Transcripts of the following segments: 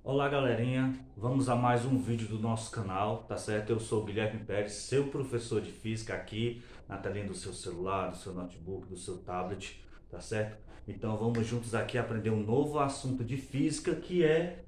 Olá galerinha, vamos a mais um vídeo do nosso canal, tá certo? Eu sou o Guilherme Pérez, seu professor de física aqui na telinha do seu celular, do seu notebook, do seu tablet, tá certo? Então vamos juntos aqui aprender um novo assunto de física que é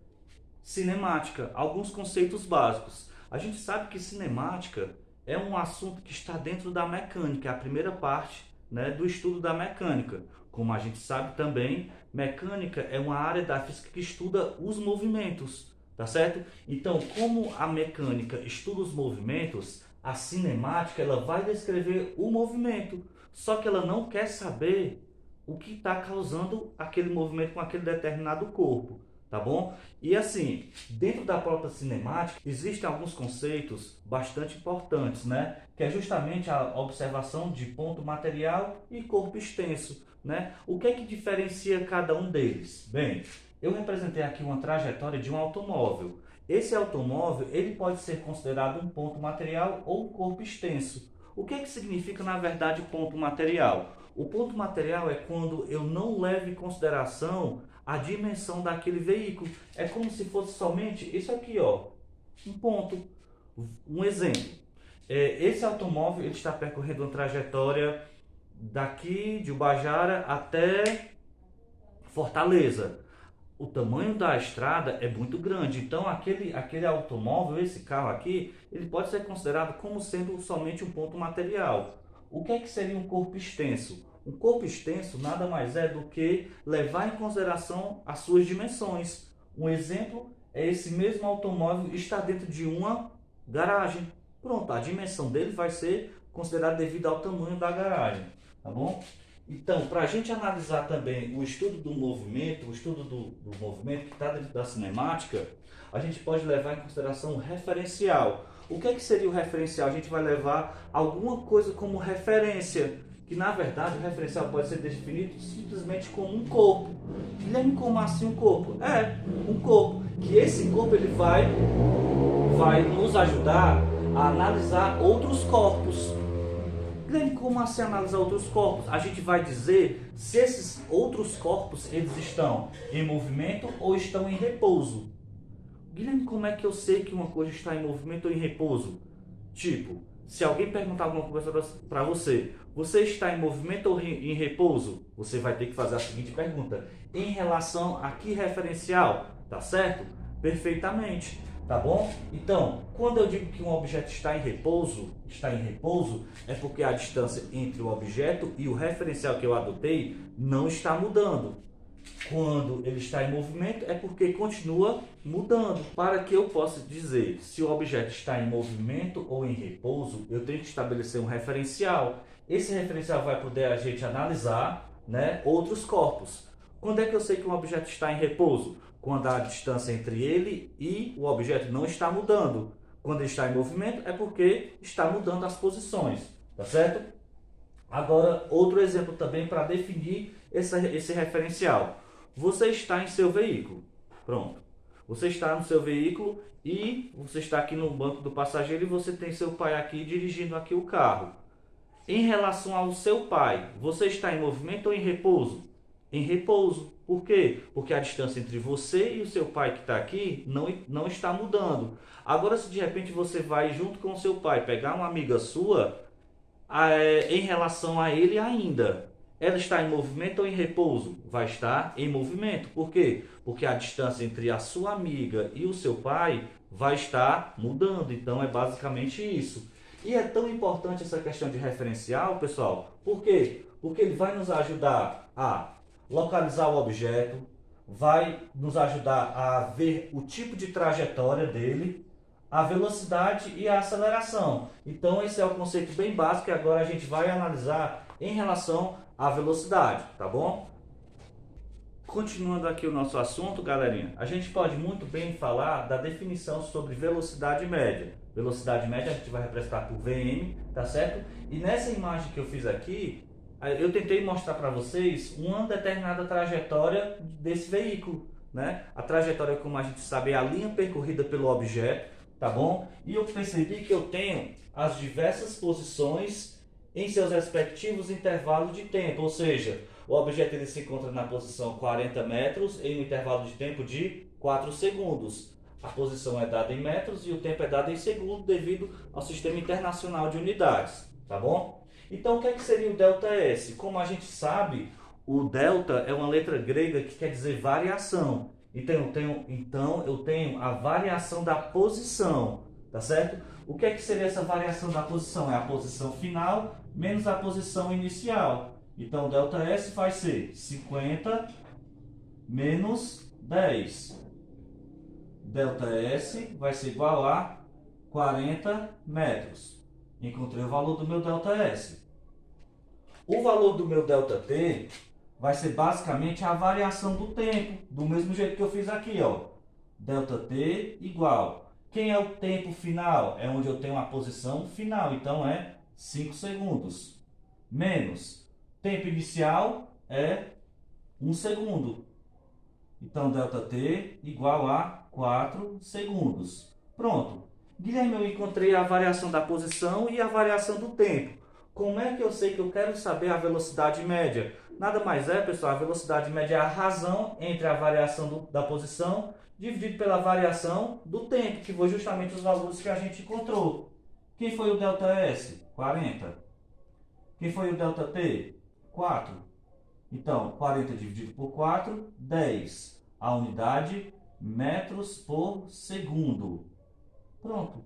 cinemática, alguns conceitos básicos. A gente sabe que cinemática é um assunto que está dentro da mecânica, é a primeira parte, né, do estudo da mecânica. Como a gente sabe também, mecânica é uma área da física que estuda os movimentos, tá certo? Então, como a mecânica estuda os movimentos, a cinemática ela vai descrever o movimento, só que ela não quer saber o que está causando aquele movimento com aquele determinado corpo, tá bom? E assim, dentro da própria cinemática, existem alguns conceitos bastante importantes, né? Que é justamente a observação de ponto material e corpo extenso, né? O que é que diferencia cada um deles? Bem, eu representei aqui uma trajetória de um automóvel. Esse automóvel, ele pode ser considerado um ponto material ou um corpo extenso. O que é que significa, na verdade, ponto material? O ponto material é quando eu não levo em consideração a dimensão daquele veículo. É como se fosse somente isso aqui, ó, um ponto. Um exemplo. Esse automóvel ele está percorrendo uma trajetória daqui de Ubajara até Fortaleza. O tamanho da estrada é muito grande, então aquele automóvel, esse carro aqui, ele pode ser considerado como sendo somente um ponto material. O que é que seria um corpo extenso? Um corpo extenso nada mais é do que levar em consideração as suas dimensões. Um exemplo é esse mesmo automóvel estar dentro de uma garagem. Pronto, a dimensão dele vai ser considerada devido ao tamanho da garagem, tá bom? Então, para a gente analisar também o estudo do movimento, o estudo do movimento que está dentro da cinemática, a gente pode levar em consideração o referencial. O que é que seria o referencial? A gente vai levar alguma coisa como referência, que na verdade o referencial pode ser definido simplesmente como um corpo. Guilherme, como assim um corpo? É, um corpo. Que esse corpo ele vai nos ajudar a analisar outros corpos. Guilherme, como assim analisar outros corpos? A gente vai dizer se esses outros corpos eles estão em movimento ou estão em repouso. Guilherme, como é que eu sei que uma coisa está em movimento ou em repouso? Tipo, se alguém perguntar alguma coisa para você, você está em movimento ou em repouso? Você vai ter que fazer a seguinte pergunta: em relação a que referencial? Tá certo? Perfeitamente. Tá bom? Então, quando eu digo que um objeto está em repouso, é porque a distância entre o objeto e o referencial que eu adotei não está mudando. Quando ele está em movimento, é porque continua mudando. Para que eu possa dizer se o objeto está em movimento ou em repouso, eu tenho que estabelecer um referencial. Esse referencial vai poder a gente analisar, né, outros corpos. Quando é que eu sei que um objeto está em repouso? Quando a distância entre ele e o objeto não está mudando. Quando ele está em movimento, é porque está mudando as posições, tá certo? Agora, outro exemplo também para definir esse referencial. Você está em seu veículo. Pronto. Você está no seu veículo e você está aqui no banco do passageiro e você tem seu pai aqui dirigindo aqui o carro. Em relação ao seu pai, você está em movimento ou em repouso? Em repouso. Por quê? Porque a distância entre você e o seu pai que está aqui não está mudando. Agora, se de repente você vai junto com o seu pai pegar uma amiga sua, em relação a ele ainda, ela está em movimento ou em repouso? Vai estar em movimento. Por quê? Porque a distância entre a sua amiga e o seu pai vai estar mudando. Então é basicamente isso. E é tão importante essa questão de referencial, pessoal. Por quê? Porque ele vai nos ajudar a localizar o objeto, vai nos ajudar a ver o tipo de trajetória dele, a velocidade e a aceleração. Então esse é o conceito bem básico e agora a gente vai analisar em relação à velocidade, tá bom? Continuando aqui o nosso assunto, galerinha, a gente pode muito bem falar da definição sobre velocidade média. Velocidade média a gente vai representar por Vm, tá certo? E nessa imagem que eu fiz aqui, eu tentei mostrar para vocês uma determinada trajetória desse veículo, né? A trajetória, como a gente sabe, é a linha percorrida pelo objeto, tá bom? E eu percebi que eu tenho as diversas posições em seus respectivos intervalos de tempo, ou seja, o objeto ele se encontra na posição 40 metros em um intervalo de tempo de 4 segundos. A posição é dada em metros e o tempo é dado em segundo devido ao Sistema Internacional de Unidades, tá bom? Então, o que é que seria o ΔS? Como a gente sabe, o delta é uma letra grega que quer dizer variação. Então, eu tenho a variação da posição, tá certo? O que é que seria essa variação da posição? É a posição final menos a posição inicial. Então, ΔS vai ser 50 menos 10. ΔS vai ser igual a 40 metros. Encontrei o valor do meu ΔS. O valor do meu ΔT vai ser basicamente a variação do tempo, do mesmo jeito que eu fiz aqui, ó. ΔT igual. Quem é o tempo final? É onde eu tenho a posição final, então é 5 segundos. Menos tempo inicial é 1 segundo. Então, ΔT igual a 4 segundos. Pronto. Guilherme, eu encontrei a variação da posição e a variação do tempo. Como é que eu sei que eu quero saber a velocidade média? Nada mais é, pessoal, a velocidade média é a razão entre a variação da posição dividido pela variação do tempo, que foi justamente os valores que a gente encontrou. Quem foi o ΔS? 40. Quem foi o ΔT? 4. Então, 40 dividido por 4, 10. A unidade, metros por segundo. Pronto.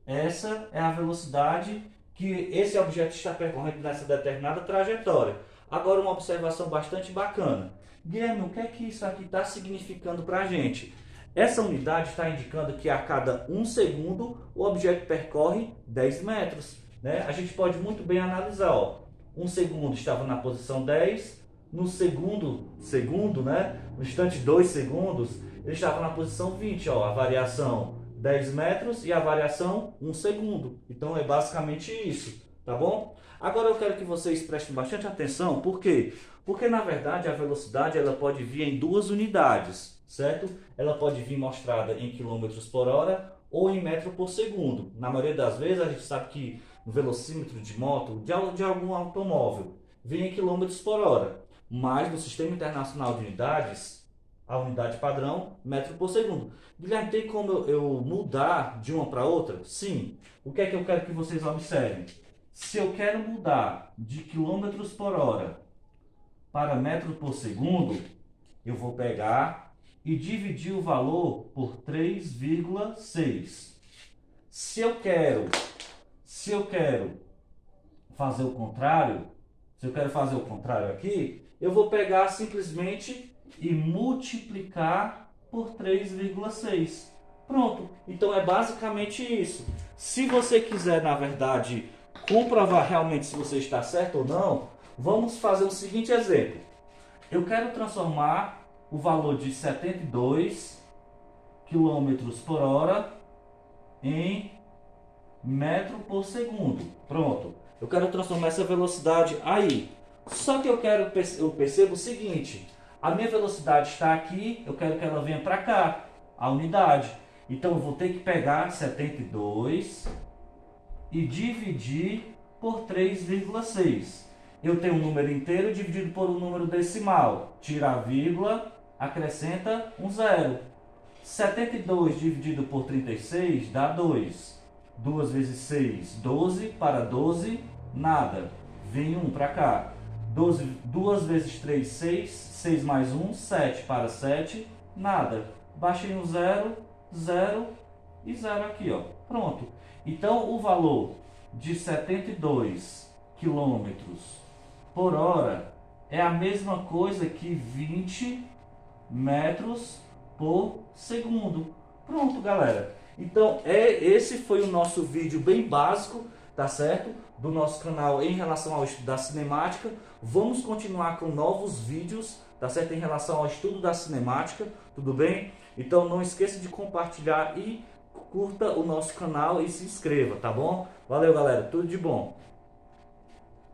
Essa é a velocidade que esse objeto está percorrendo nessa determinada trajetória. Agora, uma observação bastante bacana. Guilherme, o que é que isso aqui está significando para a gente? Essa unidade está indicando que a cada 1 segundo o objeto percorre 10 metros. Né? A gente pode muito bem analisar. Ó. 1 segundo estava na posição 10, no segundo, né? No instante 2 segundos, ele estava na posição 20. Ó. A variação 10 metros e a variação 1 segundo. Então é basicamente isso, tá bom? Agora eu quero que vocês prestem bastante atenção, por quê? Porque na verdade a velocidade ela pode vir em duas unidades, certo? Ela pode vir mostrada em quilômetros por hora ou em metro por segundo. Na maioria das vezes a gente sabe que no velocímetro de moto, de algum automóvel, vem em quilômetros por hora. Mas no Sistema Internacional de Unidades, a unidade padrão, metro por segundo. Guilherme, tem como eu mudar de uma para outra? Sim. O que é que eu quero que vocês observem? Se eu quero mudar de quilômetros por hora para metro por segundo, eu vou pegar e dividir o valor por 3,6. Se eu quero fazer o contrário, aqui, eu vou pegar simplesmente e multiplicar por 3,6. Pronto. Então é basicamente isso. Se você quiser, na verdade, comprovar realmente se você está certo ou não, vamos fazer o seguinte exemplo. Eu quero transformar o valor de 72 km por hora em metro por segundo. Pronto. Eu quero transformar essa velocidade aí. Só que eu percebo o seguinte. A minha velocidade está aqui, eu quero que ela venha para cá, a unidade. Então eu vou ter que pegar 72 e dividir por 3,6. Eu tenho um número inteiro dividido por um número decimal. Tira a vírgula, acrescenta um zero. 72 dividido por 36 dá 2. 2 vezes 6, 12. Para 12, nada. Vem 1 para cá. 2 vezes 3, 6. 6 mais 1, 7. Para 7, nada. Baixei um 0, 0 e 0 aqui, ó. Pronto. Então, o valor de 72 km por hora é a mesma coisa que 20 metros por segundo. Pronto, galera. Então, esse foi o nosso vídeo bem básico, tá certo? Do nosso canal em relação ao estudo da cinemática. Vamos continuar com novos vídeos, tá certo? Em relação ao estudo da cinemática, tudo bem? Então, não esqueça de compartilhar e curta o nosso canal e se inscreva, tá bom? Valeu, galera. Tudo de bom.